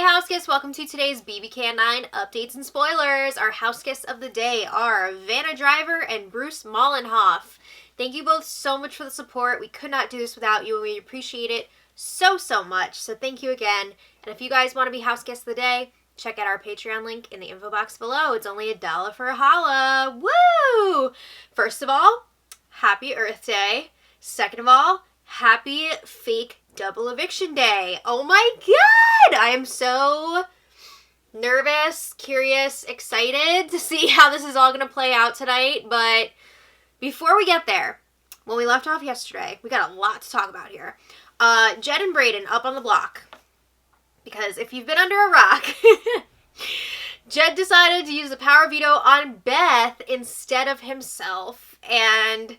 Hey house guests, welcome to today's bbcan 9 updates and spoilers. Our house guests of the day are Vanna Driver and Bruce Mollenhoff. Thank you both so much for the support. We could not do this without you and we appreciate it so much. So thank you again. And if you guys want to be house guests of the day, check out our Patreon link in the info box below. It's only $1 for a holla. Woo! First of all, happy Earth Day. Second of all, happy fake double eviction day. Oh my god! I am so nervous, curious, excited to see how this is all going to play out tonight. But before we get there, when we left off yesterday, we got a lot to talk about here. Jed and Brayden up on the block. Because if you've been under a rock, Jed decided to use the power veto on Beth instead of himself. And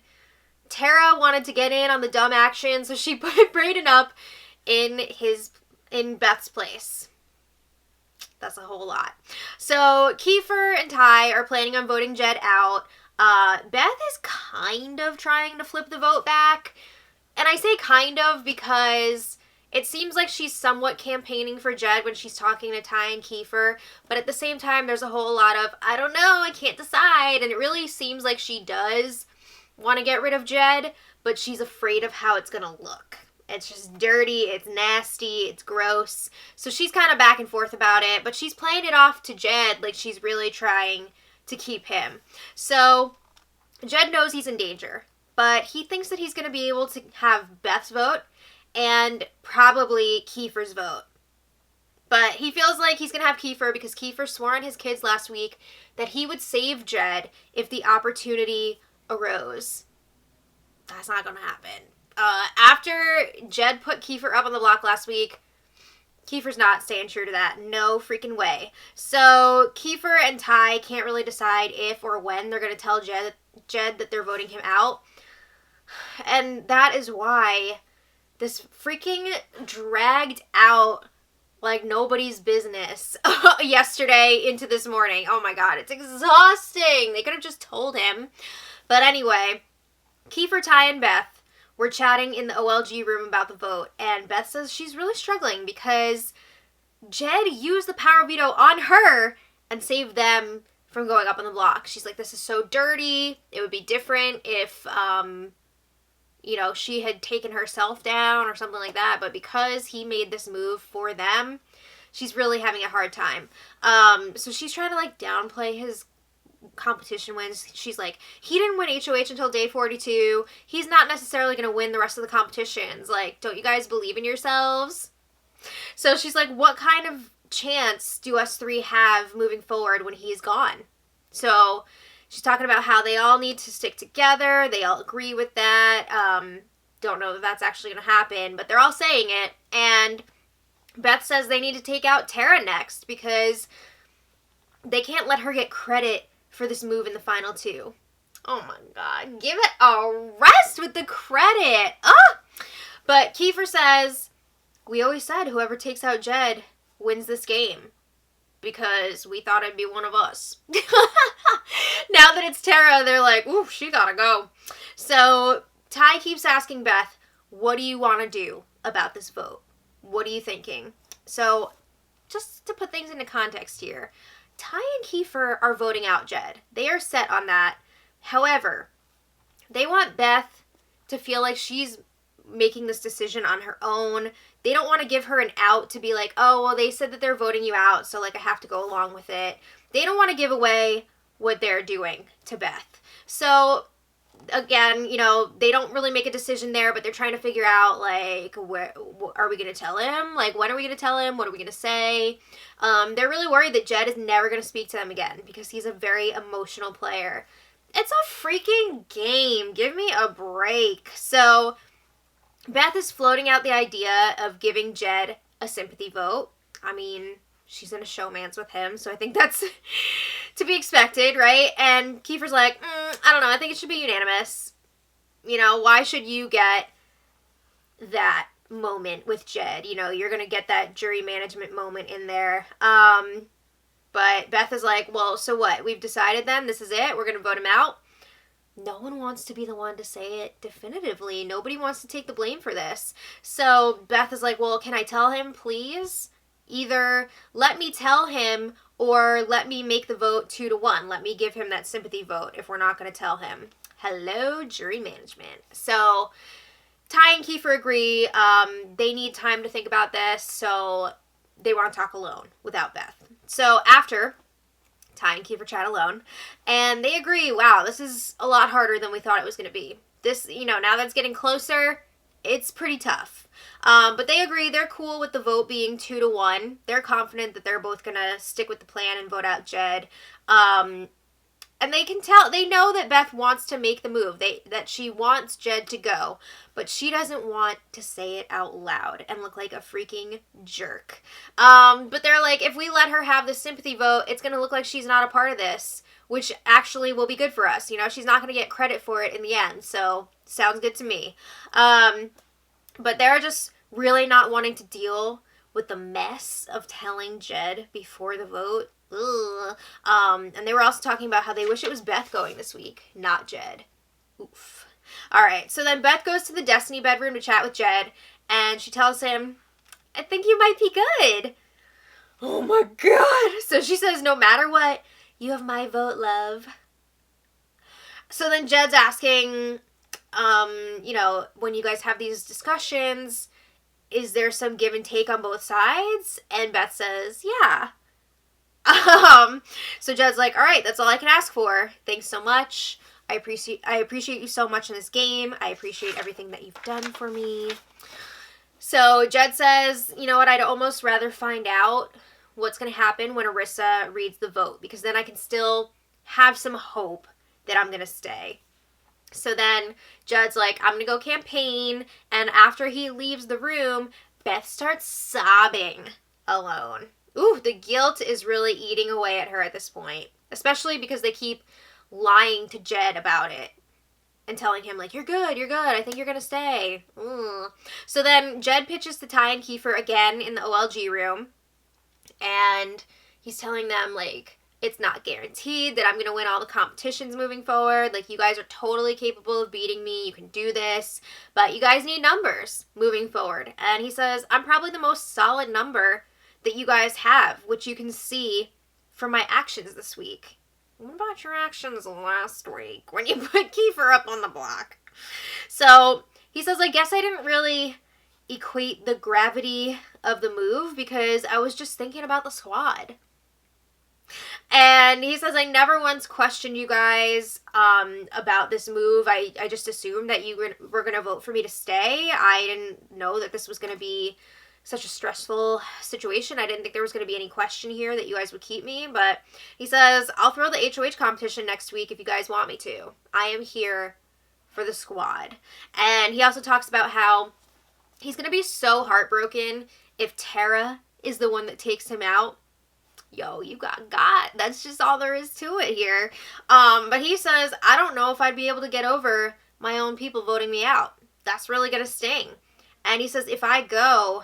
Tara wanted to get in on the dumb action, so she put Brayden up in Beth's place. That's a whole lot. So Kiefer and Ty are planning on voting Jed out. Beth is kind of trying to flip the vote back. And I say kind of because it seems like she's somewhat campaigning for Jed when she's talking to Ty and Kiefer. But at the same time, there's a whole lot of, I don't know, I can't decide. And it really seems like she does want to get rid of Jed, but she's afraid of how it's going to look. It's just dirty, it's nasty, it's gross. So she's kind of back and forth about it, but she's playing it off to Jed like she's really trying to keep him. So Jed knows he's in danger, but he thinks that he's going to be able to have Beth's vote and probably Kiefer's vote. But he feels like he's going to have Kiefer because Kiefer swore on his kids last week that he would save Jed if the opportunity arose. That's not going to happen. After Jed put Kiefer up on the block last week, Kiefer's not staying true to that. No freaking way. So Kiefer and Ty can't really decide if or when they're going to tell Jed that they're voting him out. And that is why this freaking dragged out like nobody's business yesterday into this morning. Oh my god, it's exhausting. They could have just told him. But anyway, Kiefer, Ty, and Beth were chatting in the OLG room about the vote, and Beth says she's really struggling because Jed used the power veto on her and saved them from going up on the block. She's like, this is so dirty. It would be different if, she had taken herself down or something like that, but because he made this move for them, she's really having a hard time. So she's trying to, downplay his competition wins. She's like, he didn't win HOH until day 42. He's not necessarily going to win the rest of the competitions. Don't you guys believe in yourselves? So she's like, what kind of chance do us three have moving forward when he's gone? So she's talking about how they all need to stick together. They all agree with that. Don't know that that's actually going to happen, but they're all saying it. And Beth says they need to take out Tara next because they can't let her get credit for this move in the final two. Oh my god. Give it a rest with the credit. But Kiefer says, we always said whoever takes out Jed wins this game. Because we thought it'd be one of us. Now that it's Tara, they're like, ooh, she gotta go. So Ty keeps asking Beth, what do you want to do about this vote? What are you thinking? So just to put things into context here, Ty and Kiefer are voting out Jed. They are set on that. However, they want Beth to feel like she's making this decision on her own. They don't want to give her an out to be like, oh, well, they said that they're voting you out, so, I have to go along with it. They don't want to give away what they're doing to Beth. So, again, they don't really make a decision there, but they're trying to figure out, where are we going to tell him? When are we going to tell him? What are we going to say? They're really worried that Jed is never going to speak to them again because he's a very emotional player. It's a freaking game. Give me a break. So Beth is floating out the idea of giving Jed a sympathy vote. I mean, she's in a showmance with him, so I think that's to be expected, right? And Kiefer's like, I don't know, I think it should be unanimous. Why should you get that moment with Jed? You're going to get that jury management moment in there. But Beth is like, well, so what? We've decided then, this is it, we're going to vote him out. No one wants to be the one to say it definitively. Nobody wants to take the blame for this. So Beth is like, well, can I tell him, please? either let me tell him or let me make the vote 2-1. Let me give him that sympathy vote if we're not going to tell him. Hello, jury management. So Ty and Kiefer agree. They need time to think about this, so they want to talk alone without Beth. So after, Ty and Kiefer chat alone, and they agree, wow, this is a lot harder than we thought it was going to be. This, now that it's getting closer, it's pretty tough. But they agree, they're cool with the vote being 2-1. They're confident that they're both going to stick with the plan and vote out Jed. And they know that Beth wants to make the move, that she wants Jed to go, but she doesn't want to say it out loud and look like a freaking jerk. But they're like, if we let her have the sympathy vote, it's going to look like she's not a part of this, which actually will be good for us. She's not going to get credit for it in the end, so sounds good to me. But they're just really not wanting to deal with the mess of telling Jed before the vote. Ugh. And they were also talking about how they wish it was Beth going this week, not Jed. Oof. All right, so then Beth goes to the Destiny bedroom to chat with Jed, and she tells him, I think you might be good. Oh my God. So she says, no matter what, you have my vote, love. So then Jed's asking, when you guys have these discussions, is there some give and take on both sides? And Beth says, yeah. So Jed's like, all right, that's all I can ask for. Thanks so much. I appreciate you so much in this game. I appreciate everything that you've done for me. So Jed says, you know what, I'd almost rather find out what's going to happen when Arissa reads the vote, because then I can still have some hope that I'm going to stay. So then Jed's like, I'm going to go campaign, and after he leaves the room, Beth starts sobbing alone. Ooh, the guilt is really eating away at her at this point, especially because they keep lying to Jed about it and telling him, like, you're good, I think you're going to stay. So then Jed pitches to Ty and Kiefer again in the OLG room, and he's telling them, like, it's not guaranteed that I'm going to win all the competitions moving forward. Like, you guys are totally capable of beating me. You can do this. But you guys need numbers moving forward. And he says, I'm probably the most solid number that you guys have, which you can see from my actions this week. What about your actions last week when you put Kiefer up on the block? So he says, I guess I didn't really equate the gravity of the move because I was just thinking about the squad. And he says, I never once questioned you guys about this move. I just assumed that you were going to vote for me to stay. I didn't know that this was going to be such a stressful situation. I didn't think there was going to be any question here that you guys would keep me. But he says, I'll throw the HOH competition next week if you guys want me to. I am here for the squad. And he also talks about how he's going to be so heartbroken if Tara is the one that takes him out. Yo, you got. That's just all there is to it here. But he says, I don't know if I'd be able to get over my own people voting me out. That's really going to sting. And he says, if I go,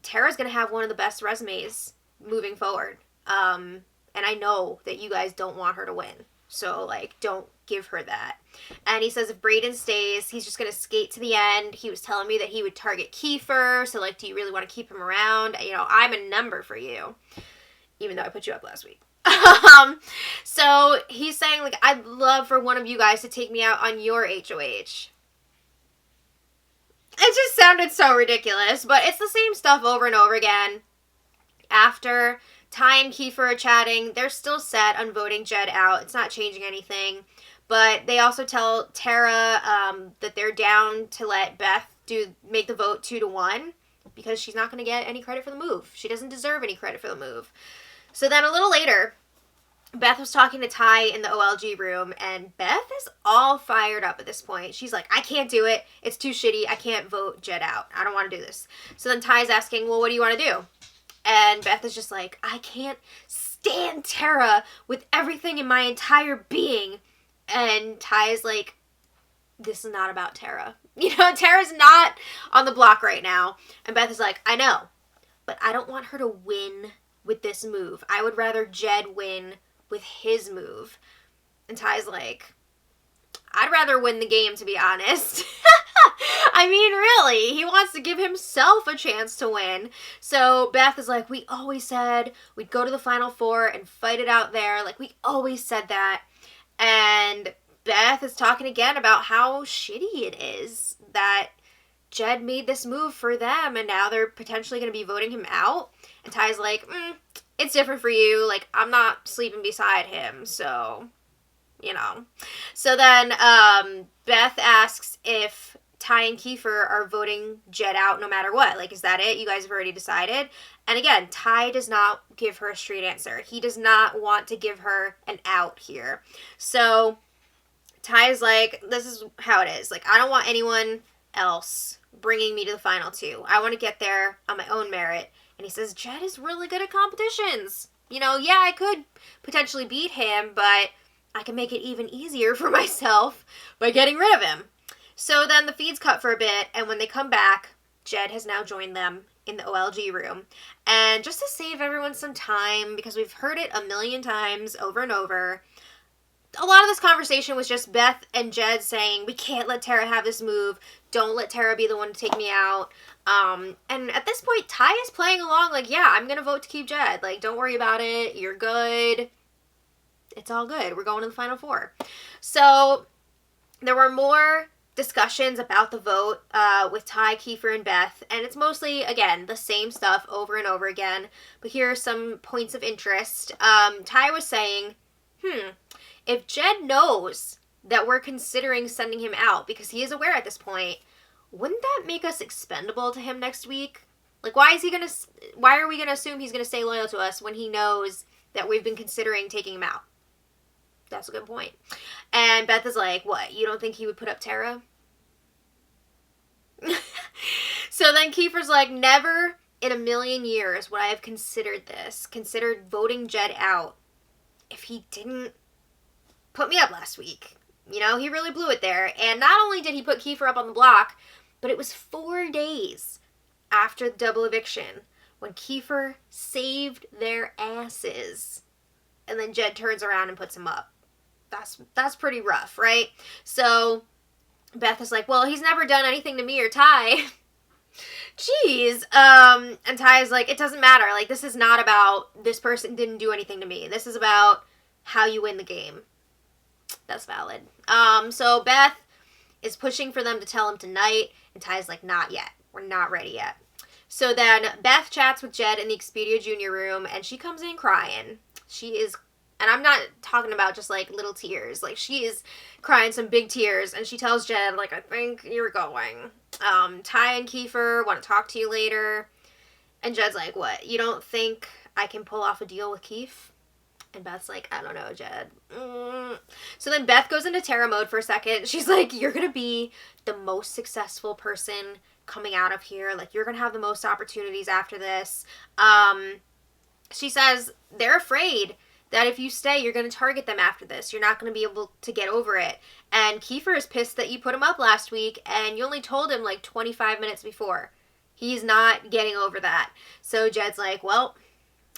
Tara's going to have one of the best resumes moving forward. And I know that you guys don't want her to win. So, like, don't give her that. And he says if Brayden stays, he's just going to skate to the end. He was telling me that he would target Kiefer. So, like, do you really want to keep him around? I'm a number for you. Even though I put you up last week. So he's saying, like, I'd love for one of you guys to take me out on your HOH. It just sounded so ridiculous, but it's the same stuff over and over again. After Ty and Kiefer are chatting, they're still set on voting Jed out. It's not changing anything. But they also tell Tara that they're down to let Beth make the vote 2-1 because she's not going to get any credit for the move. She doesn't deserve any credit for the move. So then a little later, Beth was talking to Ty in the OLG room, and Beth is all fired up at this point. She's like, I can't do it. It's too shitty. I can't vote Jed out. I don't want to do this. So then Ty's asking, well, what do you want to do? And Beth is just like, I can't stand Tara with everything in my entire being. And Ty's like, this is not about Tara. Tara's not on the block right now. And Beth is like, I know, but I don't want her to win with this move. I would rather Jed win with his move. And Ty's like, I'd rather win the game, to be honest. I mean, really, he wants to give himself a chance to win. So Beth is like, we always said we'd go to the Final Four and fight it out there. Like, we always said that. And Beth is talking again about how shitty it is that Jed made this move for them, and now they're potentially going to be voting him out. And Ty's like, it's different for you. Like, I'm not sleeping beside him, so, you know. So then Beth asks if Ty and Kiefer are voting Jed out no matter what. Like, is that it? You guys have already decided? And again, Ty does not give her a straight answer. He does not want to give her an out here. So Ty's like, this is how it is. Like, I don't want anyone else bringing me to the final two. I want to get there on my own merit. And he says, Jed is really good at competitions. You know, yeah, I could potentially beat him, but I can make it even easier for myself by getting rid of him. So then the feeds cut for a bit, and when they come back, Jed has now joined them in the OLG room. And just to save everyone some time, because we've heard it a million times over and over, a lot of this conversation was just Beth and Jed saying, we can't let Tara have this move. Don't let Tara be the one to take me out. And at this point, Ty is playing along like, yeah, I'm going to vote to keep Jed. Like, don't worry about it. You're good. It's all good. We're going to the Final Four. So there were more discussions about the vote with Ty, Kiefer, and Beth. And it's mostly, again, the same stuff over and over again. But here are some points of interest. Ty was saying, if Jed knows that we're considering sending him out, because he is aware at this point, wouldn't that make us expendable to him next week? Like, why are we gonna assume he's gonna stay loyal to us when he knows that we've been considering taking him out? That's a good point. And Beth is like, what, you don't think he would put up Tara? So then Kiefer's like, never in a million years would I have considered voting Jed out if he didn't put me up last week. You know, he really blew it there. And not only did he put Kiefer up on the block, but it was 4 days after the double eviction when Kiefer saved their asses. And then Jed turns around and puts him up. That's pretty rough, right? So Beth is like, well, he's never done anything to me or Ty. Jeez. And Ty is like, it doesn't matter. Like, this is not about this person didn't do anything to me. This is about how you win the game. That's valid. So Beth is pushing for them to tell him tonight, and Ty's like, not yet. We're not ready yet. So then Beth chats with Jed in the Expedia Junior room, and she comes in crying. She is, and I'm not talking about just like little tears. Like, she is crying some big tears, and she tells Jed, like, I think you're going. Ty and Kiefer want to talk to you later. And Jed's like, what? You don't think I can pull off a deal with Keith? And Beth's like, I don't know, Jed. So then Beth goes into Tara mode for a second. She's like, you're going to be the most successful person coming out of here. Like, you're going to have the most opportunities after this. She says they're afraid that if you stay, you're going to target them after this. You're not going to be able to get over it. And Kiefer is pissed that you put him up last week, and you only told him like 25 minutes before. He's not getting over that. So Jed's like, well,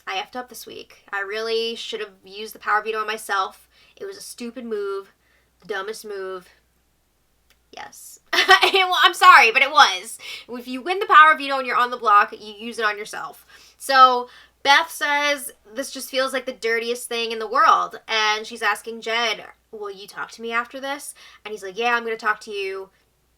I effed up this week. I really should have used the power veto on myself. It was a stupid move. The dumbest move. Yes. Well, I'm sorry, but it was. If you win the power veto and you're on the block, you use it on yourself. So Beth says this just feels like the dirtiest thing in the world. And she's asking Jed, will you talk to me after this? And he's like, yeah, I'm going to talk to you.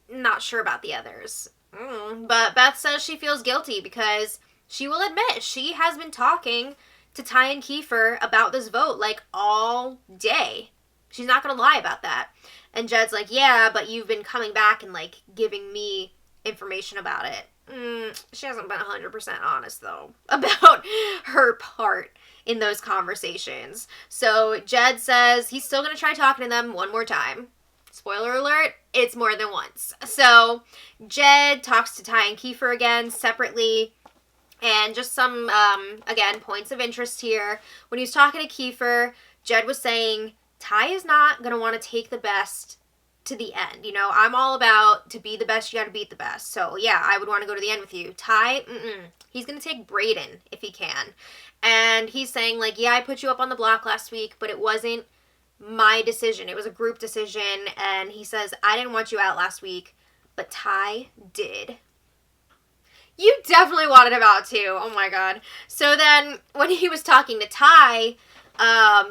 Not sure about the others. But Beth says she feels guilty because she will admit she has been talking to Ty and Kiefer about this vote like all day. She's not going to lie about that. And Jed's like, yeah, but you've been coming back and like giving me information about it. She hasn't been 100% honest though about her part in those conversations. So Jed says he's still going to try talking to them one more time. Spoiler alert, it's more than once. So Jed talks to Ty and Kiefer again separately. And just some, again, points of interest here. When he was talking to Kiefer, Jed was saying, Ty is not going to want to take the best to the end. You know, I'm all about to be the best, you got to beat the best. So, yeah, I would want to go to the end with you. Ty, he's going to take Brayden if he can. And he's saying, like, yeah, I put you up on the block last week, but it wasn't my decision. It was a group decision, and he says, I didn't want you out last week, but Ty did. You definitely wanted him out too. Oh my god. So then, when he was talking to Ty,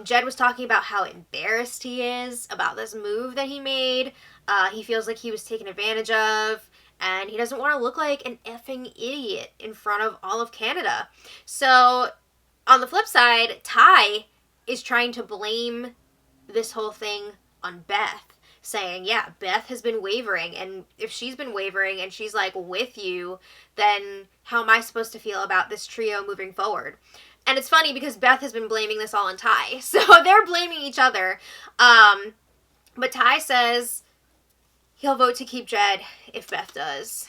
Jed was talking about how embarrassed he is about this move that he made. He feels like he was taken advantage of, and he doesn't want to look like an effing idiot in front of all of Canada. So, on the flip side, Ty is trying to blame this whole thing on Beth, saying, yeah, Beth has been wavering, and if she's been wavering and she's, like, with you, then how am I supposed to feel about this trio moving forward? And it's funny because Beth has been blaming this all on Ty, so they're blaming each other. But Ty says he'll vote to keep Jed if Beth does.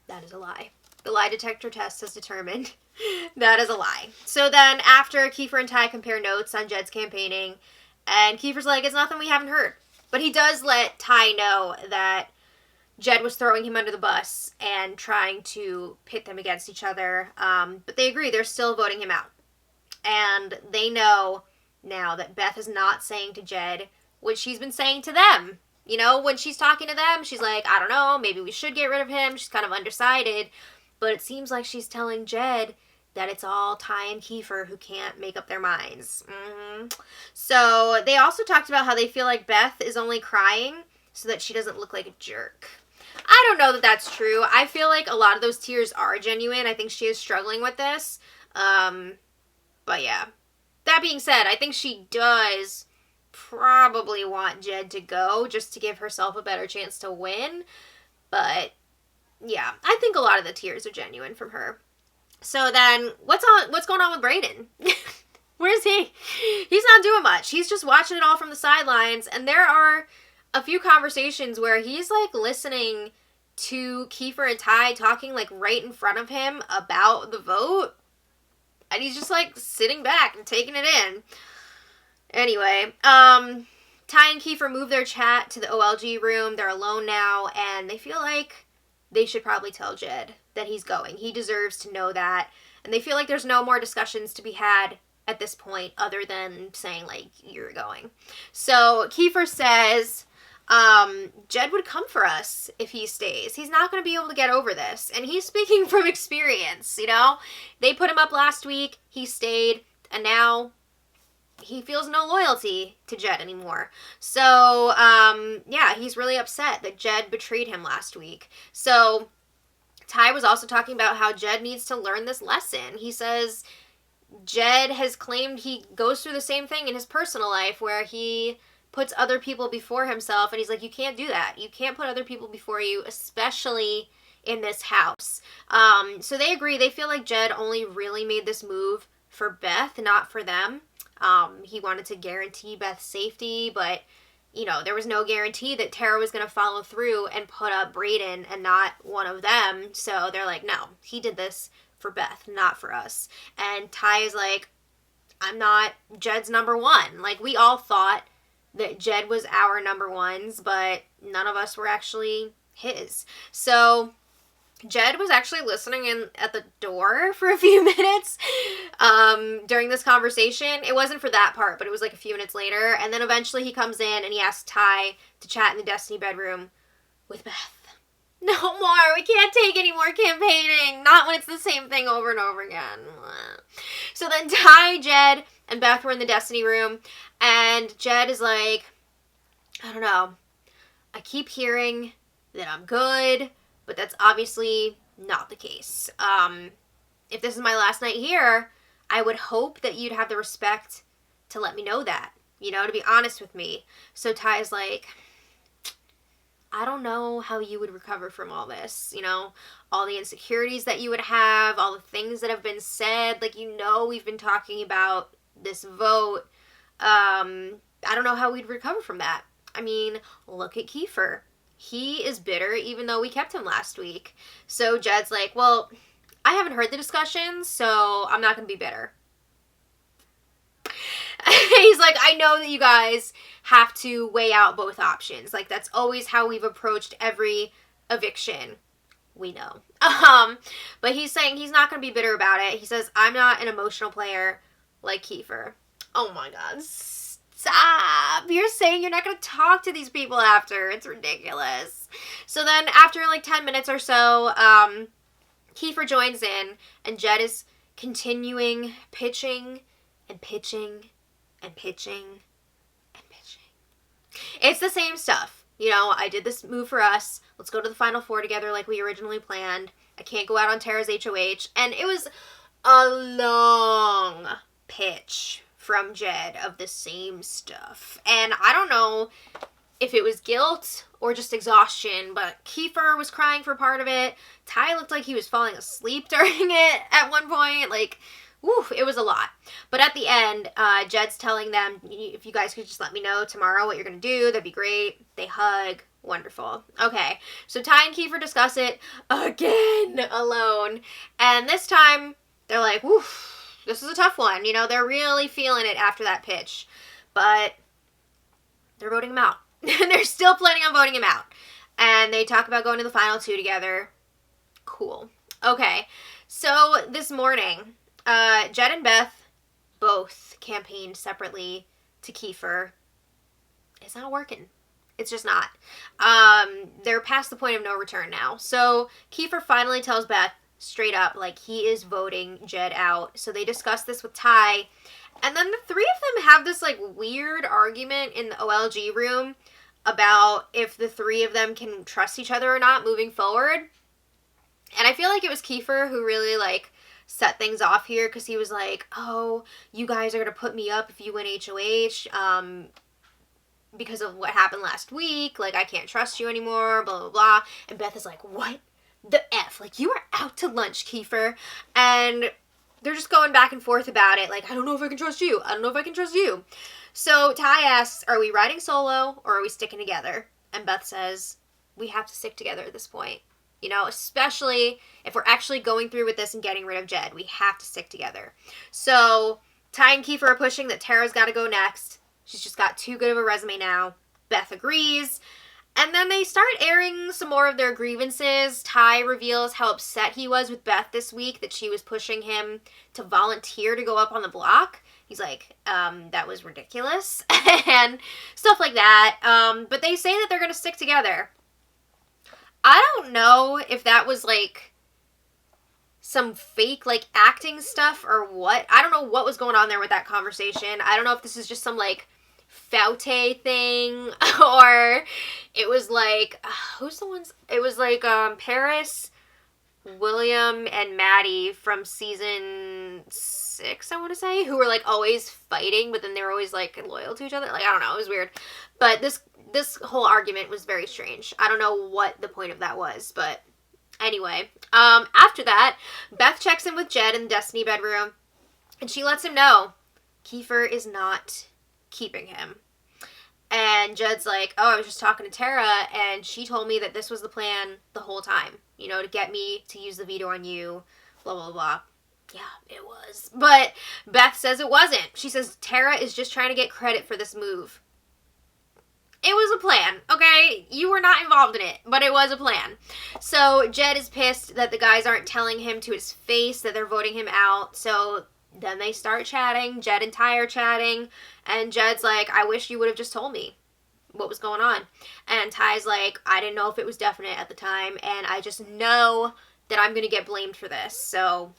That is a lie. The lie detector test has determined that is a lie. So then after, Kiefer and Ty compare notes on Jed's campaigning, and Kiefer's like, it's nothing we haven't heard. But he does let Ty know that Jed was throwing him under the bus and trying to pit them against each other. But they agree, they're still voting him out. And they know now that Beth is not saying to Jed what she's been saying to them. You know, when she's talking to them, she's like, I don't know, maybe we should get rid of him. She's kind of undecided. But it seems like she's telling Jed that it's all Ty and Kiefer who can't make up their minds. So they also talked about how they feel like Beth is only crying so that she doesn't look like a jerk. I don't know that that's true. I feel like a lot of those tears are genuine. I think she is struggling with this. But yeah. That being said, I think she does probably want Jed to go just to give herself a better chance to win. But yeah, I think a lot of the tears are genuine from her. So then, what's going on with Brayden? Where's he? He's not doing much. He's just watching it all from the sidelines, and there are a few conversations where he's, like, listening to Kiefer and Ty talking, like, right in front of him about the vote, and he's just, like, sitting back and taking it in. Anyway, Ty and Kiefer move their chat to the OLG room. They're alone now, and they feel like they should probably tell Jed that he's going. He deserves to know that. And they feel like there's no more discussions to be had at this point other than saying, like, you're going. So Kiefer says, Jed would come for us if he stays. He's not going to be able to get over this. And he's speaking from experience, you know? They put him up last week. He stayed. And now he feels no loyalty to Jed anymore. So, yeah, he's really upset that Jed betrayed him last week. So Ty was also talking about how Jed needs to learn this lesson. He says Jed has claimed he goes through the same thing in his personal life where he puts other people before himself, and he's like, you can't do that. You can't put other people before you, especially in this house. So they agree. They feel like Jed only really made this move for Beth, not for them. He wanted to guarantee Beth's safety, but, you know, there was no guarantee that Tara was going to follow through and put up Brayden and not one of them. So they're like, no, he did this for Beth, not for us. And Ty is like, I'm not Jed's number one. Like, we all thought that Jed was our number ones, but none of us were actually his. So Jed was actually listening in at the door for a few minutes during this conversation. It wasn't for that part, but it was like a few minutes later. And then eventually he comes in and he asks Ty to chat in the Destiny bedroom with Beth. No more. We can't take any more campaigning. Not when it's the same thing over and over again. So then Ty, Jed, and Beth were in the Destiny room. And Jed is like, I don't know. I keep hearing that I'm good, but that's obviously not the case. If this is my last night here, I would hope that you'd have the respect to let me know that, you know, to be honest with me. So Ty's like, I don't know how you would recover from all this, you know, all the insecurities that you would have, all the things that have been said. Like, you know, we've been talking about this vote. I don't know how we'd recover from that. I mean, look at Kiefer. He is bitter even though we kept him last week. So Jed's like, well, I haven't heard the discussions, so I'm not going to be bitter. He's like, I know that you guys have to weigh out both options. Like, that's always how we've approached every eviction. We know. But he's saying he's not going to be bitter about it. He says, I'm not an emotional player like Kiefer. Oh my God. Stop! You're saying you're not going to talk to these people after. It's ridiculous. So then after like 10 minutes or so, Kiefer joins in, and Jed is continuing pitching and pitching and pitching and pitching. It's the same stuff. You know, I did this move for us. Let's go to the Final Four together like we originally planned. I can't go out on Tara's HOH. And it was a long pitch from Jed of the same stuff. And I don't know if it was guilt or just exhaustion, but Kiefer was crying for part of it. Ty looked like he was falling asleep during it at one point. Like, woo, it was a lot. But at the end, Jed's telling them, if you guys could just let me know tomorrow what you're going to do, that'd be great. They hug. Wonderful. Okay, so Ty and Kiefer discuss it again alone. And this time, they're like, woo, this is a tough one. You know, they're really feeling it after that pitch. But they're voting him out. They're still planning on voting him out. And they talk about going to the final two together. Cool. Okay, so this morning, Jed and Beth both campaigned separately to Kiefer. It's not working. It's just not. They're past the point of no return now. So Kiefer finally tells Beth straight up, like, he is voting Jed out. So they discuss this with Ty. And then the three of them have this, like, weird argument in the OLG room about if the three of them can trust each other or not moving forward. And I feel like it was Kiefer who really, like, set things off here, because he was like, oh, you guys are going to put me up if you win HOH, because of what happened last week. Like, I can't trust you anymore, blah, blah, blah. And Beth is like, what the F? Like, you are out to lunch, Kiefer. And they're just going back and forth about it. Like, I don't know if I can trust you. I don't know if I can trust you. So Ty asks, are we riding solo or are we sticking together? And Beth says, we have to stick together at this point. You know, especially if we're actually going through with this and getting rid of Jed. We have to stick together. So Ty and Kiefer are pushing that Tara's got to go next. She's just got too good of a resume now. Beth agrees. And then they start airing some more of their grievances. Ty reveals how upset he was with Beth this week that she was pushing him to volunteer to go up on the block. He's like, that was ridiculous. And stuff like that. But they say that they're going to stick together. I don't know if that was, like, some fake, like, acting stuff or what. I don't know what was going on there with that conversation. I don't know if this is just some, like, Faute thing, or it was like, who's the ones? It was like Paris, William, and Maddie from season 6, I want to say, who were like always fighting, but then they were always like loyal to each other. Like, I don't know, it was weird. But this whole argument was very strange. I don't know what the point of that was, but anyway. After that, Beth checks in with Jed in the Destiny bedroom, and she lets him know Kiefer is not keeping him. And Jed's like, oh, I was just talking to Tara, and she told me that this was the plan the whole time, you know, to get me to use the veto on you, blah, blah, blah. Yeah, it was. But Beth says it wasn't. She says Tara is just trying to get credit for this move. It was a plan, okay? You were not involved in it, but it was a plan. So Jed is pissed that the guys aren't telling him to his face that they're voting him out, so then they start chatting. Jed and Ty are chatting. And Jed's like, I wish you would have just told me what was going on. And Ty's like, I didn't know if it was definite at the time. And I just know that I'm going to get blamed for this. So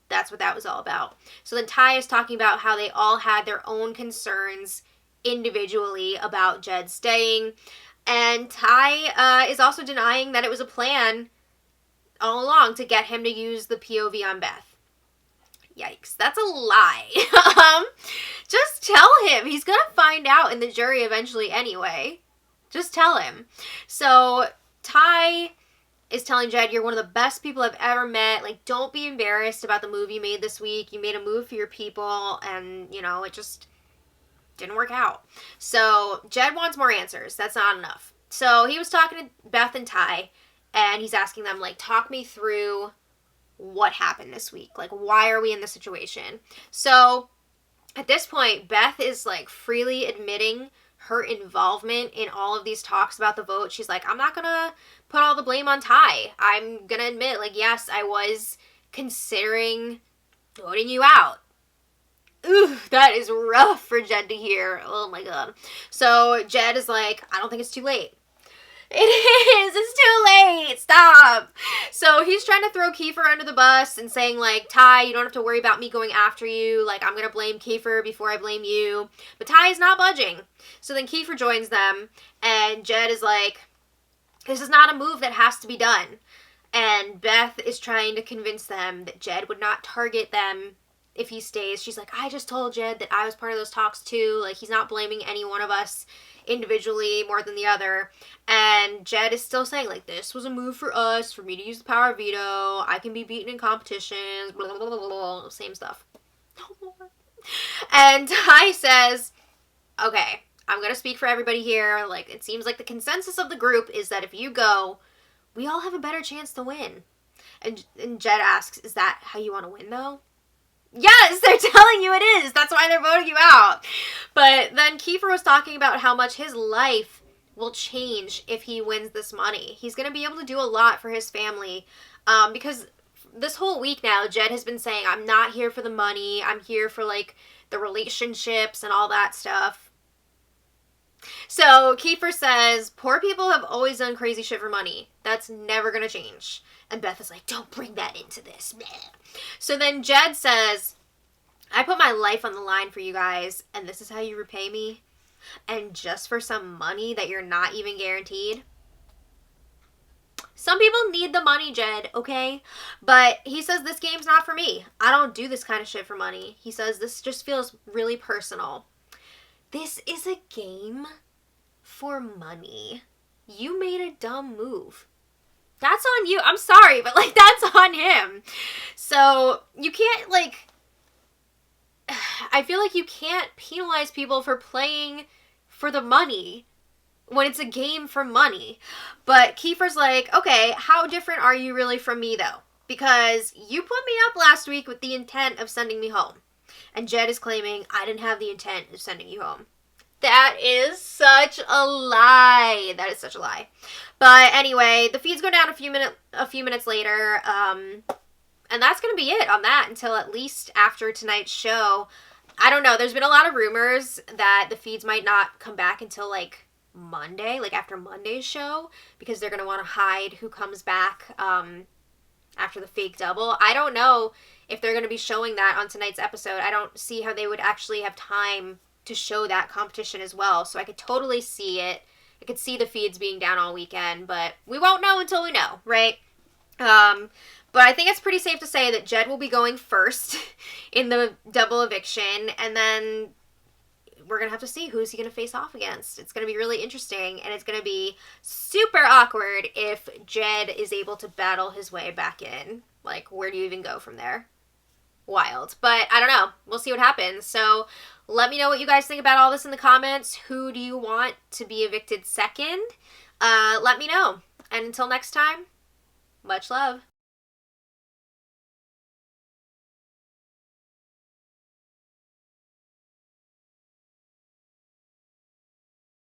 that's what that was all about. So then Ty is talking about how they all had their own concerns individually about Jed staying. And Ty is also denying that it was a plan all along to get him to use the POV on Beth. Yikes, that's a lie. Just tell him. He's gonna find out in the jury eventually anyway. Just tell him. So Ty is telling Jed, you're one of the best people I've ever met. Like, don't be embarrassed about the move you made this week. You made a move for your people, and, you know, it just didn't work out. So Jed wants more answers. That's not enough. So he was talking to Beth and Ty, and he's asking them, like, talk me through what happened this week. Like, why are we in this situation? So at this point, Beth is like freely admitting her involvement in all of these talks about the vote. She's like, I'm not gonna put all the blame on Ty. I'm gonna admit, like, yes, I was considering voting you out. ooh, that is rough for Jed to hear. Oh my god. So Jed is like, I don't think it's too late. It is. It's too late. Stop. So he's trying to throw Kiefer under the bus and saying, like, Ty, you don't have to worry about me going after you. Like, I'm going to blame Kiefer before I blame you. But Ty is not budging. So then Kiefer joins them, and Jed is like, this is not a move that has to be done. And Beth is trying to convince them that Jed would not target them if he stays. She's like, I just told Jed that I was part of those talks too. Like, he's not blaming any one of us individually more than the other. And Jed is still saying, like, this was a move for us, for me to use the power of veto. I can be beaten in competitions, blah, blah, blah, blah, blah. Same stuff. And Ty says, okay, I'm going to speak for everybody here. Like, it seems like the consensus of the group is that if you go, we all have a better chance to win. And Jed asks, is that how you want to win, though? Yes, they're telling you it is. That's why they're voting you out. But then Kiefer was talking about how much his life will change if he wins this money. He's going to be able to do a lot for his family. Because this whole week now, Jed has been saying, I'm not here for the money. I'm here for, like, the relationships and all that stuff. So Kiefer says, poor people have always done crazy shit for money. That's never going to change. And Beth is like, don't bring that into this. So then Jed says, I put my life on the line for you guys, and this is how you repay me? And just for some money that you're not even guaranteed? Some people need the money, Jed, okay? But he says, this game's not for me. I don't do this kind of shit for money. He says, this just feels really personal. This is a game for money. You made a dumb move. That's on you. I'm sorry, but, like, that's on him. So, you can't, like, I feel like you can't penalize people for playing for the money when it's a game for money. But Kiefer's like, okay, how different are you really from me, though? Because you put me up last week with the intent of sending me home. And Jed is claiming, I didn't have the intent of sending you home. That is such a lie. That is such a lie. But anyway, the feeds go down a few minutes later. And that's going to be it on that until at least after tonight's show. I don't know. There's been a lot of rumors that the feeds might not come back until, like, Monday, like after Monday's show, because they're going to want to hide who comes back after the fake double. I don't know if they're going to be showing that on tonight's episode. I don't see how they would actually have time to show that competition as well. So I could totally see it. I could see the feeds being down all weekend, but we won't know until we know, right? But I think it's pretty safe to say that Jed will be going first in the double eviction, and then we're going to have to see who's he going to face off against. It's going to be really interesting, and it's going to be super awkward if Jed is able to battle his way back in. Like, where do you even go from there? Wild. But I don't know. We'll see what happens. So let me know what you guys think about all this in the comments. Who do you want to be evicted second? Let me know. And until next time, much love.